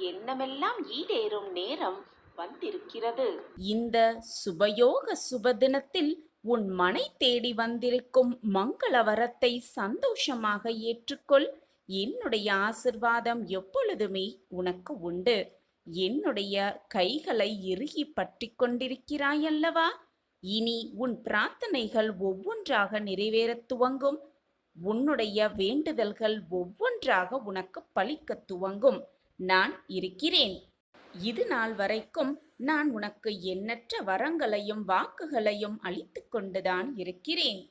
எண்ணமெல்லாம் ஈடேறும் நேரம் வந்திருக்கிறது. இந்த சுபயோக சுபதினத்தில் உன் மனை தேடி வந்திருக்கும் மங்கள வரத்தை சந்தோஷமாக ஏற்றுக்கொள். என்னுடைய ஆசிர்வாதம் எப்பொழுதுமே உனக்கு உண்டு. என்னுடைய கைகளை இறுகி பற்றி கொண்டிருக்கிறாயல்லவா? இனி உன் பிரார்த்தனைகள் ஒவ்வொன்றாக நிறைவேறத் துவங்கும். உன்னுடைய வேண்டுதல்கள் ஒவ்வொன்றாக உனக்கு பலிக்கத் துவங்கும். நான் இருக்கிறேன். இது நாள் வரைக்கும் நான் உனக்கு எண்ணற்ற வரங்களையும் வாக்குகளையும் அளித்து கொண்டுதான் இருக்கிறேன்.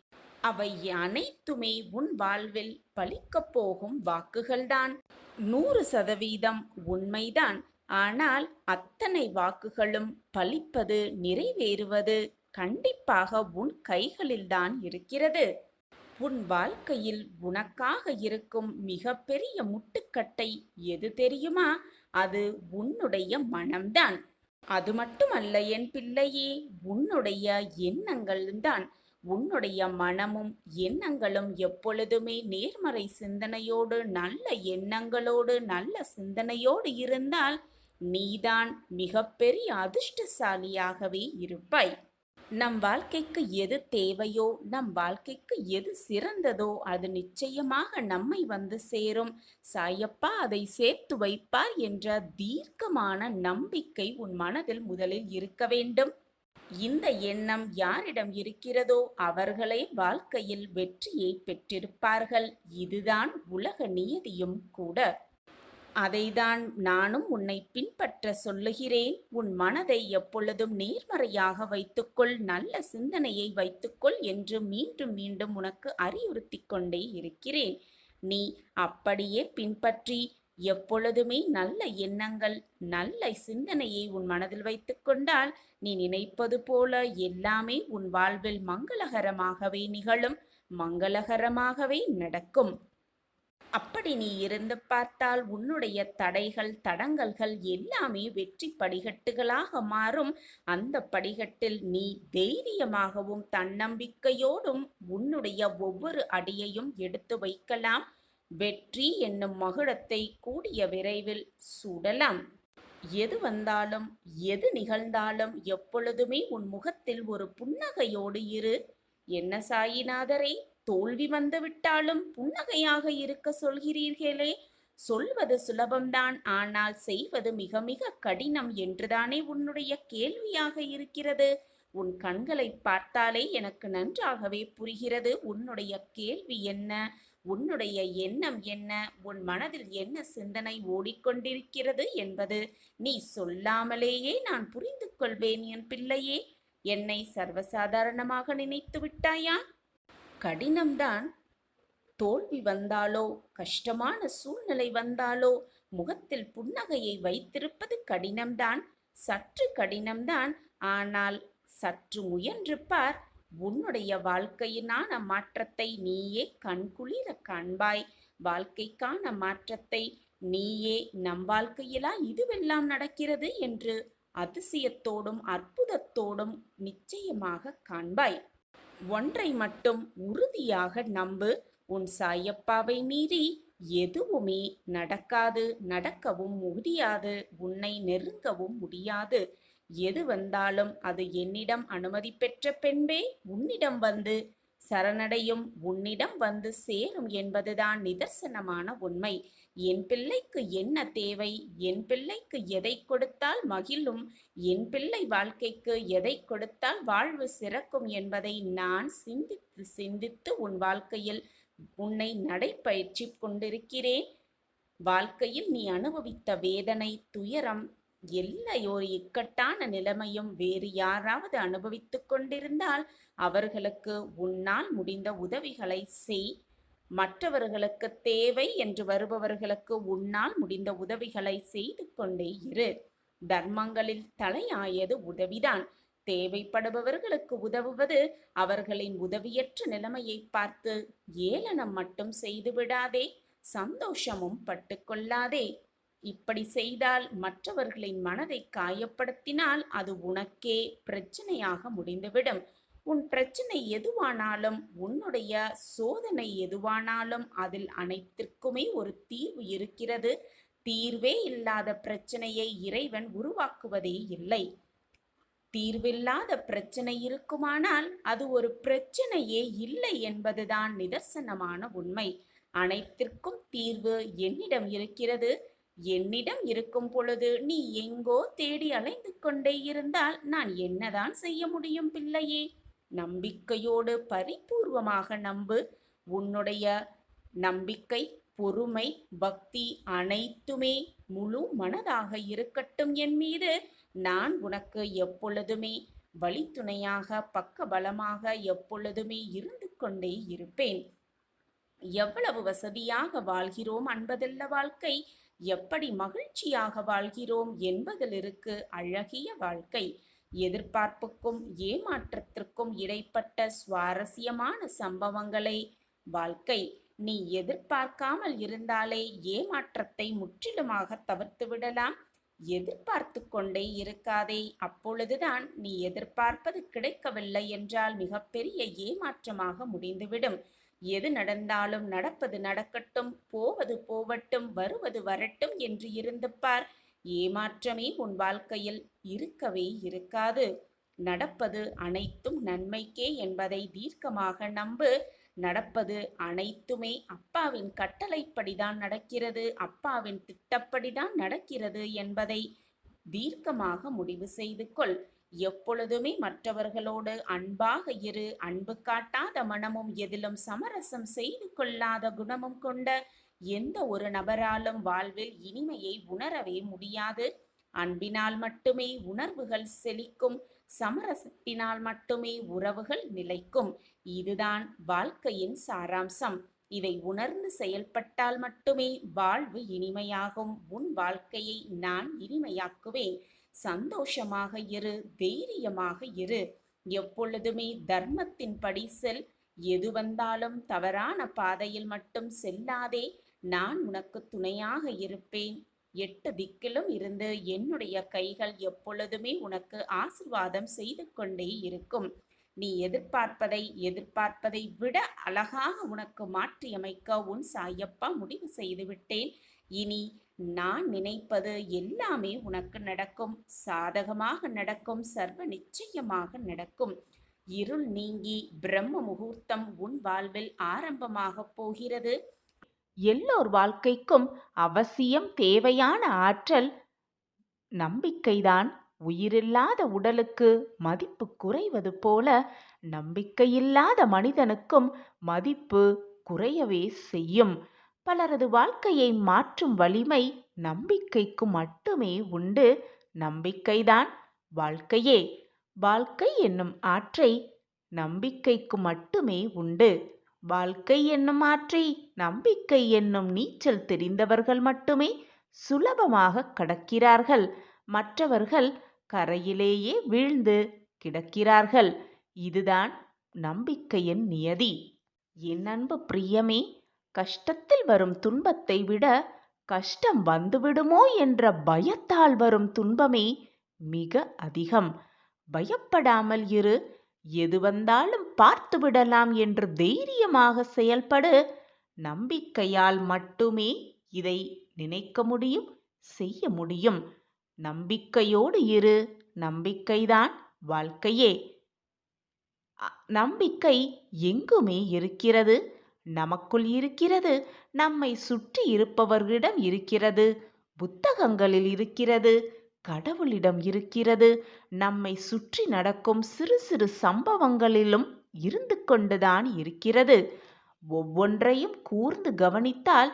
அவை அனைத்துமே உன் வாழ்வில் பலிக்கப் போகும் வாக்குகள்தான். 100% உண்மைதான். ஆனால் அத்தனை வாக்குகளும் பலிப்பது, நிறைவேறுவது கண்டிப்பாக உன் கைகளில்தான் இருக்கிறது. உன் வாழ்க்கையில் உனக்காக இருக்கும் மிகப்பெரிய முட்டுக்கட்டை எது தெரியுமா? அது உன்னுடைய மனம்தான். அது மட்டுமல்ல என் பிள்ளையே, உன்னுடைய எண்ணங்கள்தான். உன்னுடைய மனமும் எண்ணங்களும் எப்பொழுதுமே நேர்மறை சிந்தனையோடு, நல்ல எண்ணங்களோடு, நல்ல சிந்தனையோடு இருந்தால் நீதான் மிகப்பெரிய அதிர்ஷ்டசாலியாகவே இருப்பாய். நம் வாழ்க்கைக்கு எது தேவையோ, நம் வாழ்க்கைக்கு எது சிறந்ததோ அது நிச்சயமாக நம்மை வந்து சேரும். சாயப்பா அதை சேர்த்து வைப்பார் என்ற தீர்க்கமான நம்பிக்கை உன் மனதில் முதலில் இருக்க வேண்டும். இந்த எண்ணம் யாரிடம் இருக்கிறதோ அவர்களே வாழ்க்கையில் வெற்றியை பெற்றிருப்பார்கள். இதுதான் உலக நியதியும் கூட. அதைதான் நானும் உன்னை பின்பற்ற சொல்லுகிறேன். உன் மனதை எப்பொழுதும் நேர்மறையாக வைத்துக்கொள், நல்ல சிந்தனையை வைத்துக்கொள் என்று மீண்டும் மீண்டும் உனக்கு அறிவுறுத்தி கொண்டே இருக்கிறேன். நீ அப்படியே பின்பற்றி எப்பொழுதுமே நல்ல எண்ணங்கள், நல்ல சிந்தனையை உன் மனதில் வைத்துக்கொண்டால் நீ நினைப்பது போல எல்லாமே உன் வாழ்வில் மங்களகரமாகவே நிகழும், மங்களகரமாகவே நடக்கும். அப்படி நீ இருந்து பார்த்தால் உன்னுடைய தடைகள், தடங்கல்கள் எல்லாமே வெற்றி படிகட்டுகளாக மாறும். அந்த படிகட்டில் நீ தைரியமாகவும் தன்னம்பிக்கையோடும் உன்னுடைய ஒவ்வொரு அடியையும் எடுத்து வைக்கலாம். வெற்றி என்னும் மகுடத்தை கூடிய விரைவில் சூடலாம். எது வந்தாலும், எது நிகழ்ந்தாலும் எப்பொழுதுமே உன் முகத்தில் ஒரு புன்னகையோடு இரு. என்ன சாயிநாதரே, தோல்வி வந்துவிட்டாலும் புன்னகையாக இருக்க சொல்கிறீர்களே? சொல்வது சுலபம்தான், ஆனால் செய்வது மிக மிக கடினம் என்றுதானே உன்னுடைய கேள்வியாக இருக்கிறது. உன் கண்களை பார்த்தாலே எனக்கு நன்றாகவே புரிகிறது உன்னுடைய கேள்வி என்ன, உன்னுடைய எண்ணம் என்ன, உன் மனதில் என்ன சிந்தனை ஓடிக்கொண்டிருக்கிறது என்பது நீ சொல்லாமலேயே நான் புரிந்து கொள்வேன் என் பிள்ளையே. என்னை சர்வசாதாரணமாக நினைத்து விட்டாயா? கடினம்தான். தோல்வி வந்தாலோ, கஷ்டமான சூழ்நிலை வந்தாலோ முகத்தில் புன்னகையை வைத்திருப்பது கடினம்தான், சற்று கடினம்தான். ஆனால் சற்று முயன்று பார். உன்னுடைய வாழ்க்கையினான மாற்றத்தை நீயே கண்குளிர காண்பாய். வாழ்க்கைக்கான மாற்றத்தை நீயே நம் வாழ்க்கையிலா இதுவெல்லாம் நடக்கிறது என்று அதிசயத்தோடும் அற்புதத்தோடும் நிச்சயமாக காண்பாய். ஒன்றை மட்டும் உறுதியாக நம்பு, உன் சாயப்பாவை மீறி எதுவுமே நடக்காது, நடக்கவும் முடியாது, உன்னை நெருங்கவும் முடியாது. எது வந்தாலும் அது என்னிடம் அனுமதி பெற்ற பெண்பே உன்னிடம் வந்து சரணடையும், உன்னிடம் வந்து சேரும் என்பதுதான் நிதர்சனமான உண்மை. என் பிள்ளைக்கு என்ன தேவை, என் பிள்ளைக்கு எதை கொடுத்தால் மகிழும், என் பிள்ளை வாழ்க்கைக்கு எதை கொடுத்தால் வாழ்வு சிறக்கும் என்பதை நான் சிந்தித்து சிந்தித்து உன் வாழ்க்கையில் உன்னை நடைபயிற்சி கொண்டிருக்கிறேன். வாழ்க்கையில் நீ அனுபவித்த வேதனை, துயரம், எல்லா ஒரு இக்கட்டான நிலைமையும் வேறு யாராவது அனுபவித்துக் கொண்டிருந்தால் அவர்களுக்கு உன்னால் முடிந்த உதவிகளை செய். மற்றவர்களுக்கு தேவை என்று வருபவர்களுக்கு உன்னால் முடிந்த உதவிகளை செய்து கொண்டே இரு. தர்மங்களில் தலையாயது உதவிதான். தேவைப்படுபவர்களுக்கு உதவுவது. அவர்களின் உதவியற்ற நிலைமையை பார்த்து ஏளனம் மட்டும் செய்து விடாதே, சந்தோஷமும் பட்டுக்கொள்ளாதே. இப்படி செய்தால், மற்றவர்களின் மனதை காயப்படுத்தினால் அது உனக்கே பிரச்சனையாக முடிந்துவிடும். உன் பிரச்சனை எதுவானாலும், உன்னுடைய சோதனை எதுவானாலும் அதில் அனைத்திற்குமே ஒரு தீர்வு இருக்கிறது. தீர்வே இல்லாத பிரச்சனையை இறைவன் உருவாக்குவதே இல்லை. தீர்வில்லாத பிரச்சனை இருக்குமானால் அது ஒரு பிரச்சனையே இல்லை என்பதுதான் நிதர்சனமான உண்மை. அனைத்திற்கும் தீர்வு என்னிடம் இருக்கிறது. என்னிடம் இருக்கும் பொழுது நீ எங்கோ தேடி அலைந்து கொண்டே இருந்தால் நான் என்னதான் செய்ய முடியும் பிள்ளையே? நம்பிக்கையோடு பரிபூர்வமாக நம்பு. உன்னுடைய நம்பிக்கை, பொறுமை, பக்தி அனைத்துமே முழு மனதாக இருக்கட்டும் என் மீது. நான் உனக்கு எப்பொழுதுமே வழித்துணையாக, பக்கபலமாக எப்பொழுதுமே இருந்து கொண்டே இருப்பேன். எவ்வளவு வசதியாக வாழ்கிறோம் என்பதல்ல வாழ்க்கை, எப்படி மகிழ்ச்சியாக வாழ்கிறோம் என்பதில் இருக்கு அழகிய வாழ்க்கை. எதிர்பார்ப்புக்கும் ஏமாற்றத்திற்கும் இடைப்பட்ட சுவாரஸ்யமான சம்பவங்களே வாழ்க்கை. நீ எதிர்பார்க்காமல் இருந்தாலே ஏமாற்றத்தை முற்றிலுமாக தவிர்த்து விடலாம். எதிர்பார்த்து கொண்டே இருக்காதே. அப்பொழுதுதான் நீ எதிர்பார்ப்பது கிடைக்கவில்லை என்றால் மிகப்பெரிய ஏமாற்றமாக முடிந்துவிடும். எது நடந்தாலும் நடப்பது நடக்கட்டும், போவது போவட்டும், வருவது வரட்டும் என்று இருந்து பார். ஏமாற்றமே உன் வாழ்க்கையில் இருக்கவே இருக்காது. நடப்பது அனைத்தும் நன்மைக்கே என்பதை தீர்க்கமாக நம்பு. நடப்பது அனைத்துமே அப்பாவின் கட்டளைப்படிதான் நடக்கிறது, அப்பாவின் திட்டப்படிதான் நடக்கிறது என்பதை தீர்க்கமாக முடிவு செய்து கொள். எப்பொழுதுமே மற்றவர்களோடு அன்பாக இரு. அன்பு காட்டாத மனமும் எதிலும் சமரசம் செய்து கொள்ளாத குணமும் கொண்ட எந்த ஒரு நபராலும் வாழ்வில் இனிமையை உணரவே முடியாது. அன்பினால் மட்டுமே உணர்வுகள் செழிக்கும். சமரசத்தினால் மட்டுமே உறவுகள் நிலைக்கும். இதுதான் வாழ்க்கையின் சாராம்சம். இதை உணர்ந்து செயல்பட்டால் மட்டுமே வாழ்வு இனிமையாகும். உன் வாழ்க்கையை நான் இனிமையாக்குவேன். சந்தோஷமாக இரு, தைரியமாக இரு. எப்பொழுதுமே தர்மத்தின் படி செல். எது வந்தாலும் தவறான பாதையில் மட்டும் செல்லாதே. நான் உனக்கு துணையாக இருப்பேன். 8 திக்கிலும் இருந்து என்னுடைய கைகள் எப்பொழுதுமே உனக்கு ஆசீர்வாதம் செய்து கொண்டே இருக்கும். நீ எதிர்பார்ப்பதை விட அழகாக உனக்கு மாற்றியமைக்க உன் சாயப்பா முடிவு செய்துவிட்டேன். இனி நான் நினைப்பது எல்லாமே உனக்கு நடக்கும். சாதகமாக நடக்கும். சர்வ நிச்சயமாக நடக்கும். இருள் நீங்கி பிரம்ம முகூர்த்தம் உன் வாழ்வில் ஆரம்பமாக போகிறது. எல்லோர் வாழ்க்கைக்கும் அவசியம் தேவையான ஆற்றல் நம்பிக்கைதான். உயிரில்லாத உடலுக்கு மதிப்பு குறைவது போல நம்பிக்கையில்லாத மனிதனுக்கும் மதிப்பு குறையவே செய்யும். பலரது வாழ்க்கையை மாற்றும் வலிமை நம்பிக்கைக்கு மட்டுமே உண்டு. நம்பிக்கைதான் வாழ்க்கையே. வாழ்க்கை என்னும் ஆற்றை நம்பிக்கைக்கு மட்டுமே உண்டு. வாழ்க்கை என்னும் ஆற்றை நம்பிக்கை என்னும் நீச்சல் தெரிந்தவர்கள் மட்டுமே சுலபமாக கடக்கிறார்கள். மற்றவர்கள் கரையிலேயே வீழ்ந்து கிடக்கிறார்கள். இதுதான் நம்பிக்கையின் நியதி. என் அன்பு பிரியமே, கஷ்டத்தில் வரும் துன்பத்தை விட கஷ்டம் வந்துவிடுமோ என்ற பயத்தால் வரும் துன்பமே மிக அதிகம். பயப்படாமல் இரு. எது வந்தாலும் பார்த்து விடலாம் என்று தைரியமாக செயல்படு. நம்பிக்கையால் மட்டுமே இதை நினைக்க முடியும், செய்ய முடியும். நம்பிக்கையோடு இரு. நம்பிக்கைதான் வாழ்க்கையே. நம்பிக்கை எங்குமே இருக்கிறது. நமக்குள் இருக்கிறது. நம்மை சுற்றி இருப்பவர்களிடம் இருக்கிறது. புத்தகங்களில் இருக்கிறது. கடவுளிடம் இருக்கிறது. நம்மை சுற்றி நடக்கும் சிறு சிறு சம்பவங்களிலும் இருந்து கொண்டுதான் இருக்கிறது. ஒவ்வொன்றையும் கூர்ந்து கவனித்தால்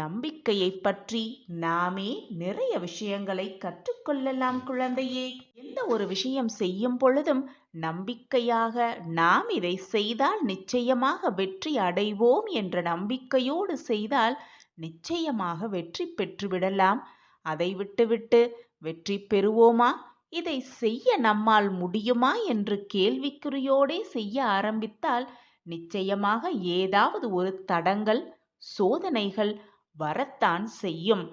நம்பிக்கையை பற்றி நாமே நிறைய விஷயங்களை கற்றுக்கொள்ளலாம் குழந்தையே. எந்த ஒரு விஷயம் செய்யும் பொழுதும் நம்பிக்கையாக நாம் இதை செய்தால் நிச்சயமாக வெற்றி அடைவோம் என்ற நம்பிக்கையோடு செய்தால் நிச்சயமாக வெற்றி பெற்றுவிடலாம். அதை விட்டுவிட்டு வெற்றி பெறுவோமா, இதை செய்ய நம்மால் முடியுமா என்று கேள்விக்குறியோடே செய்ய ஆரம்பித்தால் நிச்சயமாக ஏதாவது ஒரு தடங்கல், சோதனைகள் வரத்தான் செய்யும்.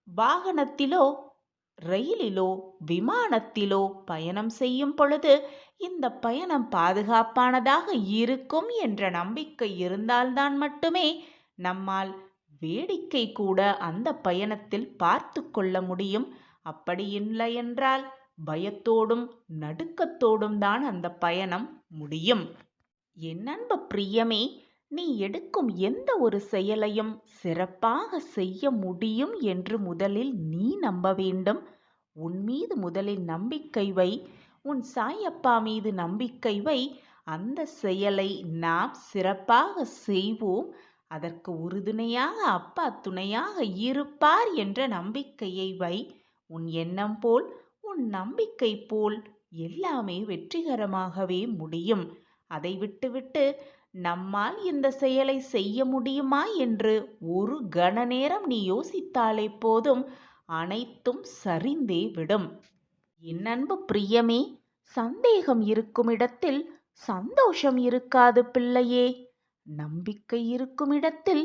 வாகனத்திலோ, ரயிலிலோ, விமானத்திலோ பயணம் செய்யும் பொழுது இந்த பயணம் பாதுகாப்பானதாக இருக்கும் என்ற நம்பிக்கை இருந்தால்தான் மட்டுமே நம்மால் வேடிக்கை கூட அந்த பயணத்தில் பார்த்து கொள்ள முடியும். அப்படி இல்லை என்றால் பயத்தோடும் நடுக்கத்தோடும் தான் அந்த பயணம் முடியும். என் அன்பு பிரியமே, நீ எடுக்கும் எந்த ஒரு செயலையும் சிறப்பாக செய்ய முடியும் என்று முதலில் நீ நம்ப வேண்டும். உன் மீது முதலில் நம்பிக்கை வை. உன் சாயப்பா மீது நம்பிக்கை வை. அந்த செயலை நாம் சிறப்பாக செய்வோம். அதற்கு உறுதுணையாக அப்பா துணையாக இருப்பார் என்ற நம்பிக்கையை வை. உன் எண்ணம் போல், உன் நம்பிக்கை போல் எல்லாமே வெற்றிகரமாகவே முடியும். அதை விட்டுவிட்டு நம்மால் இந்த செயலை செய்ய முடியுமா என்று ஒரு கண நேரம் நீ யோசித்தாலே போதும், அனைத்தும் சரிந்தே விடும். என் அன்பு பிரியமே, சந்தேகம் இருக்கும் இடத்தில் சந்தோஷம் இருக்காது பிள்ளையே. நம்பிக்கை இருக்கும் இடத்தில்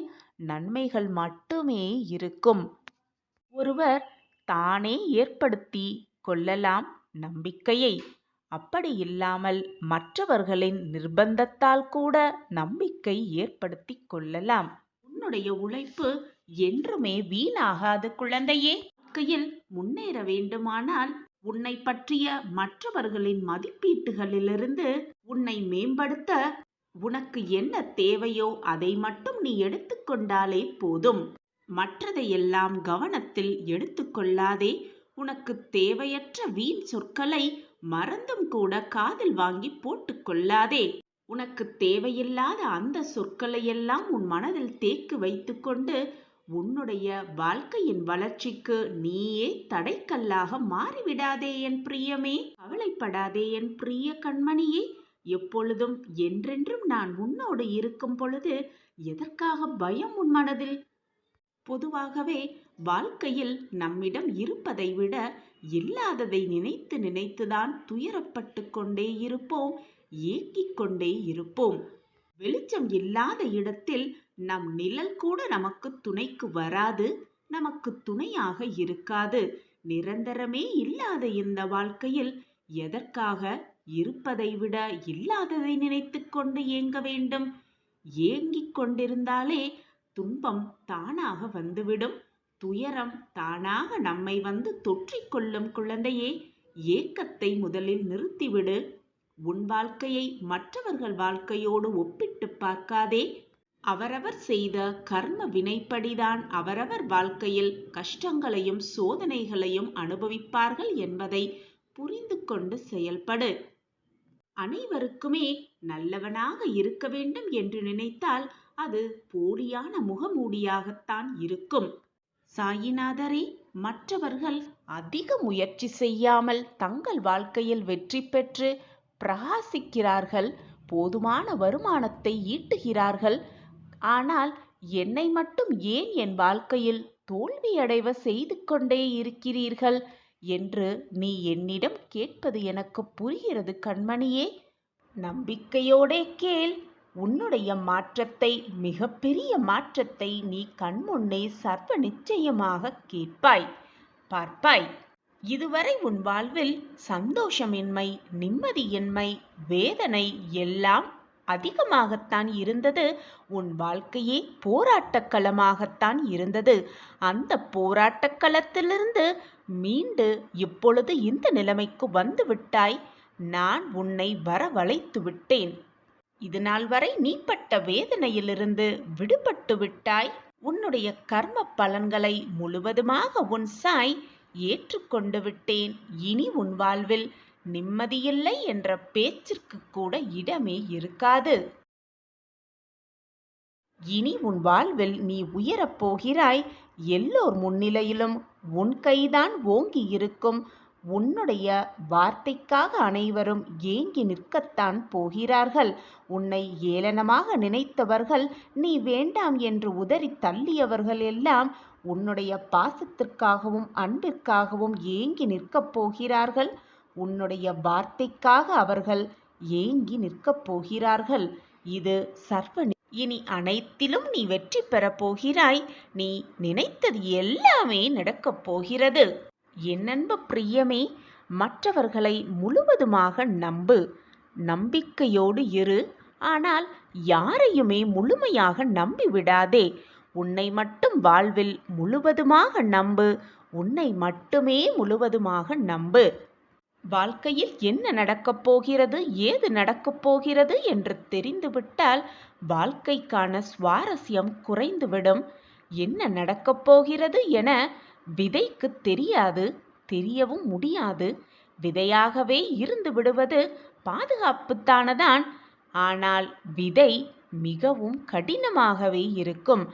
நன்மைகள் மட்டுமே இருக்கும். ஒருவர் தானே ஏற்படுத்தி கொள்ளலாம் நம்பிக்கையை. அப்படி இல்லாமல் மற்றவர்களின் நிர்பந்தத்தால் கூட நம்பிக்கை ஏற்படுத்தி கொள்ளலாம். உன்னுடைய உழைப்பு என்றுமே வீணாகாது குழந்தையே. வாழ்க்கையில் முன்னேற வேண்டுமானால் உன்னை பற்றிய மற்றவர்களின் மதிப்பீட்டுகளிலிருந்து உன்னை மேம்படுத்த உனக்கு என்ன தேவையோ அதை மட்டும் நீ எடுத்துக்கொண்டாலே போதும். மற்றதையெல்லாம் கவனத்தில் எடுத்துக்கொள்ளாதே. உனக்கு தேவையற்ற வீண் சொற்களை மறந்தும் கூட காதில் வாங்கி போட்டுக்கொள்ளாதே. உனக்கு தேவையில்லாத அந்த சொற்களையெல்லாம் உன் மனதில் தேக்கி வைத்துக்கொண்டு உன்னுடைய வாழ்க்கையின் வளர்ச்சிக்கு நீயே தடைக்கல்லாக மாறிவிடாதே என் பிரியமே. கவலைப்படாதே என் பிரிய கண்மணியே. எப்பொழுதும் என்றென்றும் நான் உன்னோடு இருக்கும் பொழுது எதற்காக பயம் உன் மனதில்? பொதுவாகவே வாழ்க்கையில் நம்மிடம் இருப்பதை விட இல்லாததை நினைத்து நினைத்துதான் துயரப்பட்டு கொண்டே இருப்போம், ஏங்கிக் கொண்டே இருப்போம். வெளிச்சம் இல்லாத இடத்தில் நம் நிழல் கூட நமக்கு துணைக்கு வராது, நமக்கு துணையாக இருக்காது. நிரந்தரமே இல்லாத இந்த வாழ்க்கையில் எதற்காக இருப்பதை விட இல்லாததை நினைத்து கொண்டு ஏங்க வேண்டும்? ஏங்கிக் கொண்டிருந்தாலே துன்பம் தானாக வந்துவிடும். துயரம் தானாக நம்மை வந்து தொற்றிக்கொள்ளும் குழந்தையே. ஏக்கத்தை முதலில் நிறுத்திவிடு. உன் வாழ்க்கையை மற்றவர்கள் வாழ்க்கையோடு ஒப்பிட்டு பார்க்காதே. அவரவர் செய்த கர்ம வினைப்படிதான் அவரவர் வாழ்க்கையில் கஷ்டங்களையும் சோதனைகளையும் அனுபவிப்பார்கள் என்பதை புரிந்து கொண்டு செயல்படு. அனைவருக்குமே நல்லவனாக இருக்க வேண்டும் என்று நினைத்தால் அது போலியான முகமூடியாகத்தான் இருக்கும். சாயிநாதரே, மற்றவர்கள் அதிக முயற்சி செய்யாமல் தங்கள் வாழ்க்கையில் வெற்றி பெற்று பிரகாசிக்கிறார்கள், போதுமான வருமானத்தை ஈட்டுகிறார்கள். ஆனால் என்னை மட்டும் ஏன் என் வாழ்க்கையில் தோல்வியடைவ செய்து கொண்டே இருக்கிறீர்கள் என்று நீ என்னிடம் கேட்பது எனக்கு புரிகிறது கண்மணியே. நம்பிக்கையோடே கேள். உன்னுடைய மாற்றத்தை, மிகப்பெரிய மாற்றத்தை நீ கண்முன்னே சர்வ நிச்சயமாக கேட்பாய், பார்ப்பாய். இதுவரை உன் வாழ்வில் சந்தோஷமின்மை, நிம்மதியின்மை, வேதனை எல்லாம் அதிகமாகத்தான் இருந்தது. உன் வாழ்க்கையே போராட்டக் களமாகத்தான் இருந்தது. அந்த போராட்டக் களத்திலிருந்து மீண்டு இப்பொழுது இந்த நிலைமைக்கு வந்து விட்டாய். நான் உன்னை வரவழைத்து விட்டேன். இதுநாள் வரை நீ பட்ட வேதனையிலிருந்து விடுபட்டு விட்டாய். உன்னுடைய கர்ம பலன்களை முழுவதுமாக உன் சாய் ஏற்றுக்கொண்டு விட்டேன். இனி உன் வாழ்வில் நிம்மதியில்லை என்ற பேச்சிற்கு கூட இடமே இருக்காது. இனி உன் வாழ்வில் நீ உயரப் போகிறாய். எல்லோர் முன்னிலையிலும் உன் கைதான் ஓங்கி இருக்கும். உன்னுடைய வார்த்தைக்காக அனைவரும் ஏங்கி நிற்கத்தான் போகிறார்கள். உன்னை ஏளனமாக நினைத்தவர்கள், நீ வேண்டாம் என்று உதறி தள்ளியவர்கள் எல்லாம் உன்னுடைய பாசத்திற்காகவும் அன்பிற்காகவும் ஏங்கி நிற்கப் போகிறார்கள். உன்னுடைய வார்த்தைக்காக அவர்கள் ஏங்கி நிற்கப் போகிறார்கள். இது சர்வ இனி அனைத்திலும் நீ வெற்றி பெறப் போகிறாய். நீ நினைத்தது எல்லாமே நடக்கப் போகிறது. என் அன்பு பிரியமே, மற்றவர்களை முழுவதுமாக நம்பு, நம்பிக்கையோடு இரு. ஆனால் யாரையுமே முழுமையாக நம்பிவிடாதே. உன்னை மட்டும் வாழ்வில் முழுவதுமாக நம்பு. உன்னை மட்டுமே முழுவதுமாக நம்பு. வாழ்க்கையில் என்ன நடக்கப் போகிறது, ஏது நடக்கப் போகிறது என்று தெரிந்துவிட்டால் வாழ்க்கைக்கான சுவாரஸ்யம் குறைந்துவிடும். என்ன நடக்கப் போகிறது என விதைக்கு தெரியாது, தெரியவும் முடியாது. விதையாகவே இருந்து விடுவது பாதுகாப்புத்தானதான். ஆனால் விதை மிகவும் கடினமாகவே இருக்கும்.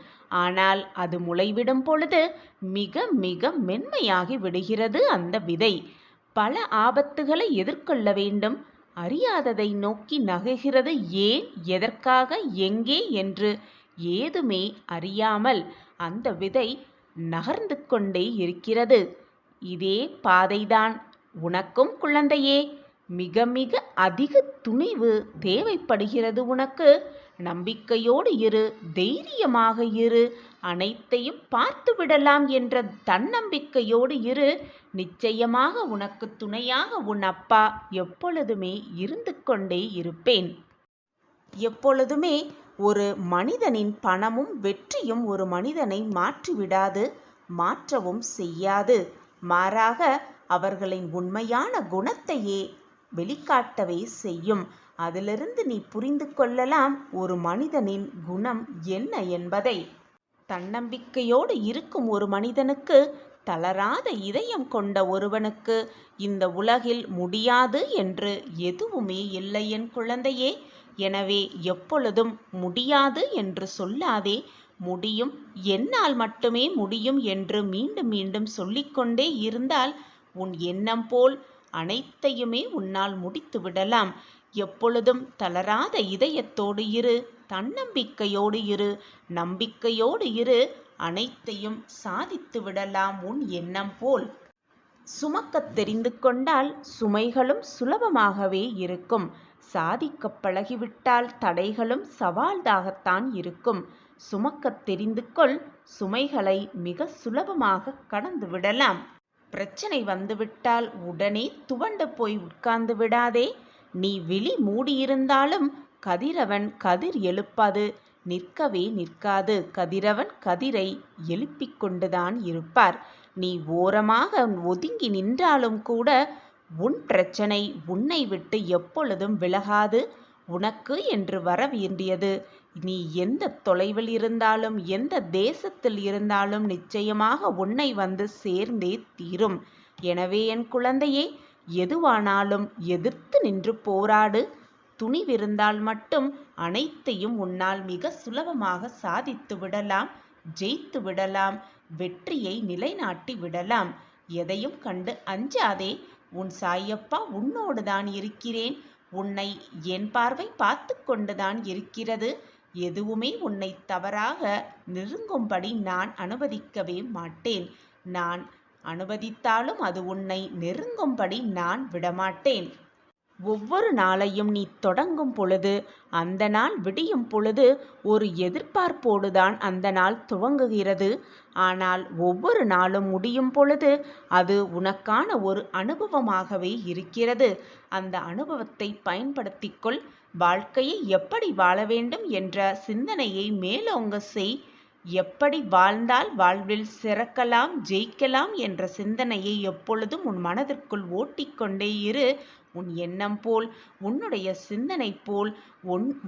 ஆனால் அது முளைவிடும் பொழுது மிக மிக மென்மையாகி விடுகிறது அந்த விதை. பல ஆபத்துகளை எதிர்கொள்ள வேண்டும். அறியாததை நோக்கி நகர்கிறது. ஏன், எதற்காக, எங்கே என்று ஏதுமே அறியாமல் அந்த விதை நகர்ந்து கொண்டே இருக்கிறது. இதே பாதைதான் உனக்கும் குழந்தையே. மிக மிக அதிக துணிவு தேவைப்படுகிறது உனக்கு. நம்பிக்கையோடு இரு, தைரியமாக இரு. அனைத்தையும் பார்த்து விடலாம் என்ற தன்னம்பிக்கையோடு இரு. நிச்சயமாக உனக்கு துணையாக உன் அப்பா எப்பொழுதுமே இருந்து கொண்டே இருப்பேன். எப்பொழுதுமே ஒரு மனிதனின் பணமும் வெற்றியும் ஒரு மனிதனை மாற்றிவிடாது, மாற்றவும் செய்யாது. மாறாக அவர்களின் உண்மையான குணத்தையே வெளிக்காட்டவே செய்யும். அதிலிருந்து நீ புரிந்து கொள்ளலாம் ஒரு மனிதனின் குணம் என்ன என்பதை. தன்னம்பிக்கையோடு இருக்கும் ஒரு மனிதனுக்கு, தளராத இதயம் கொண்ட ஒருவனுக்கு இந்த உலகில் முடியாது என்று எதுவுமே இல்லை என் குழந்தையே. எனவே எப்பொழுதும் முடியாது என்று சொல்லாதே. முடியும், என்னால் மட்டுமே முடியும் என்று மீண்டும் மீண்டும் சொல்லிக்கொண்டே இருந்தால் உன் எண்ணம் போல் அனைத்தையுமே உன்னால் முடித்து விடலாம். எப்பொழுதும் தளராத இதயத்தோடு இரு, தன்னம்பிக்கையோடு இரு, நம்பிக்கையோடு இரு. அனைத்தையும் சாதித்து விடலாம் உன் எண்ணம் போல். சுமக்கத் தெரிந்து கொண்டால் சுமைகளும் சுலபமாகவே இருக்கும். சாதிக்க பழகிவிட்டால் தடைகளும் சவால்தாகத்தான் இருக்கும். சுமக்கத் தெரிந்து கொள், சுமைகளை மிக சுலபமாக கடந்து விடலாம். பிரச்சனை வந்துவிட்டால் உடனே துவண்டு போய் உட்கார்ந்து விடாதே. நீ விழி மூடியிருந்தாலும் கதிரவன் கதிர் எழுப்பாது, நிற்கவே நிற்காது. கதிரவன் கதிரை எழுப்பிக் கொண்டுதான் இருப்பார். நீ ஓரமாக ஒதுங்கி நின்றாலும் கூட உன் பிரச்சனை உன்னை விட்டு எப்பொழுதும் விலகாது. உனக்கு என்று வர வேண்டியது நீ எந்த தொலைவில் இருந்தாலும், எந்த தேசத்தில் இருந்தாலும் நிச்சயமாக உன்னை வந்து சேர்ந்தே தீரும். எனவே என் குழந்தையே, எதுவானாலும் எதிர்த்து நின்று போராடு. துணிவிருந்தால் மட்டும் அனைத்தையும் உன்னால் மிக சுலபமாக சாதித்து விடலாம், ஜெயித்து விடலாம், வெற்றியை நிலைநாட்டி விடலாம். எதையும் கண்டு அஞ்சாதே. உன் சாயப்பா உன்னோடு தான் இருக்கிறேன். உன்னை என் பார்வை பார்த்து கொண்டுதான் இருக்கிறது. எதுவுமே உன்னை தவறாக நெருங்கும்படி நான் அனுமதிக்கவே மாட்டேன். நான் அனுமதித்தாலும் அது உன்னை நெருங்கும்படி நான் விடமாட்டேன். ஒவ்வொரு நாளையும் நீ தொடங்கும் பொழுது, அந்த நாள் விடியும் பொழுது ஒரு எதிர்பார்ப்போடுதான் அந்த நாள் துவங்குகிறது. ஆனால் ஒவ்வொரு நாளும் முடியும் பொழுது அது உனக்கான ஒரு அனுபவமாகவே இருக்கிறது. அந்த அனுபவத்தை பயன்படுத்திக்கொள். வாழ்க்கையை எப்படி வாழ வேண்டும் என்ற சிந்தனையை மேலோங்க செய். எப்படி வாழ்ந்தால் வாழ்வில் சிறக்கலாம், ஜெயிக்கலாம் என்ற சிந்தனையை எப்பொழுதும் உன் மனதிற்குள் ஓட்டிக்கொண்டே இரு. உன் எண்ணம் போல், உன்னுடைய சிந்தனை போல்,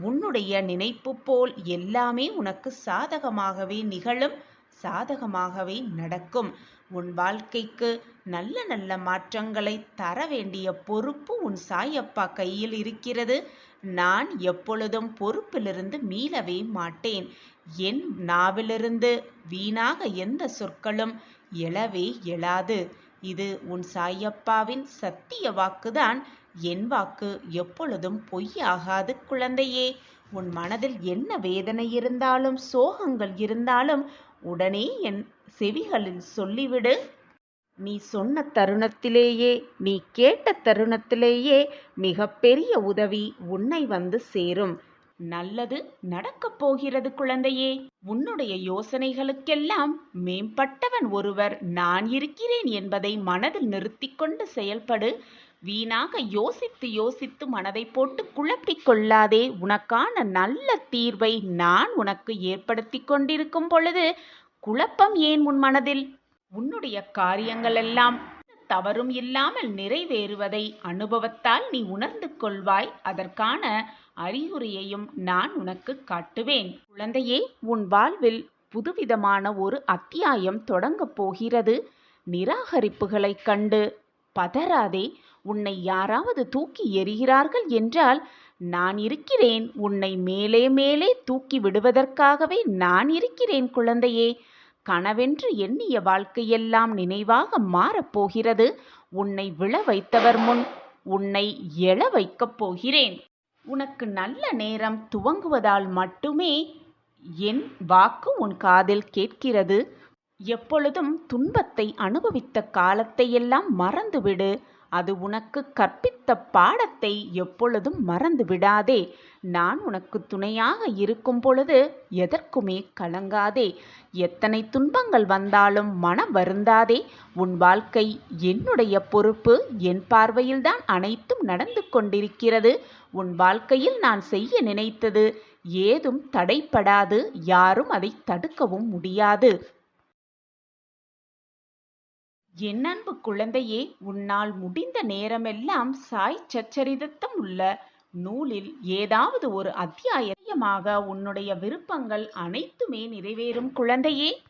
உன்னுடைய நினைப்பு போல் எல்லாமே உனக்கு சாதகமாகவே நிகழும், சாதகமாகவே நடக்கும். உன் வாழ்க்கைக்கு நல்ல நல்ல மாற்றங்களை தர வேண்டிய பொறுப்பு உன் சாயப்பா கையில் இருக்கிறது. நான் எப்பொழுதும் பொறுப்பிலிருந்து மீளவே மாட்டேன். என் நாவிலிருந்து வீணாக எந்த சொற்களும் எழவே எழாது. இது உன் சாயப்பாவின் சத்திய வாக்குதான். என் வாக்கு எப்பொழுதும் பொய்யாகாது குழந்தையே. உன் மனதில் என்ன வேதனை இருந்தாலும், சோகங்கள் இருந்தாலும் உடனே என் செவிகளில் சொல்லிவிடு. நீ சொன்ன தருணத்திலேயே, நீ கேட்ட தருணத்திலேயே மிகப்பெரிய உதவி உன்னை வந்து சேரும். நல்லது நடக்கப் போகிறது குழந்தையே. உன்னுடைய யோசனைகளுக்கெல்லாம் மேம்பட்டவன் ஒருவர் நான் இருக்கிறேன் என்பதை மனதில் நிறுத்திக் கொண்டு செயல்படு. வீணாக யோசித்து யோசித்து மனதை போட்டு குழப்பிக் கொள்ளாதே. உனக்கான நல்ல தீர்வை நான் உனக்கு ஏற்படுத்தி கொண்டிருக்கும் பொழுது குழப்பம் ஏன் உன் மனதில்? உன்னுடைய காரியங்கள் எல்லாம் தவறும் இல்லாமல் நிறைவேறுவதை அனுபவத்தால் நீ உணர்ந்து கொள்வாய். அதற்கான அறிகுறியையும் நான் உனக்கு காட்டுவேன். குழந்தையே, உன் வாழ்வில் புதுவிதமான ஒரு அத்தியாயம் தொடங்கப் போகிறது. நிராகரிப்புகளைக் கண்டு பதறாதே. உன்னை யாராவது தூக்கி எறிகிறார்கள் என்றால் நான் இருக்கிறேன். உன்னை மேலே மேலே தூக்கி விடுவதற்காகவே நான் இருக்கிறேன் குழந்தையே. கனவென்று எண்ணிய வாழ்க்கையெல்லாம் நினைவாக மாறப்போகிறது. உன்னை விழ வைத்தவர் முன் உன்னை எழ வைக்கப் போகிறேன். உனக்கு நல்ல நேரம் துவங்குவதால் மட்டுமே என் வாக்கு உன் காதில் கேட்கிறது. எப்பொழுதும் துன்பத்தை அனுபவித்த காலத்தையெல்லாம் மறந்துவிடு. அது உனக்கு கற்பித்த பாடத்தை எப்பொழுதும் மறந்து விடாதே. நான் உனக்கு துணையாக இருக்கும் பொழுது எதற்குமே கலங்காதே. எத்தனை துன்பங்கள் வந்தாலும் மனம் வருந்தாதே. உன் வாழ்க்கை என்னுடைய பொறுப்பு. என் பார்வையில்தான் அனைத்தும் நடந்து கொண்டிருக்கிறது. உன் வாழ்க்கையில் நான் செய்ய நினைத்தது ஏதும் தடைப்படாது. யாரும் அதை தடுக்கவும் முடியாது. என் அன்பு குழந்தையே, உன்னால் முடிந்த நேரமெல்லாம் சாய் சச்சரிதத்தம் உள்ள நூலில் ஏதாவது ஒரு அத்தியாயமாக உன்னுடைய விருப்பங்கள் அனைத்துமே நிறைவேறும் குழந்தையே.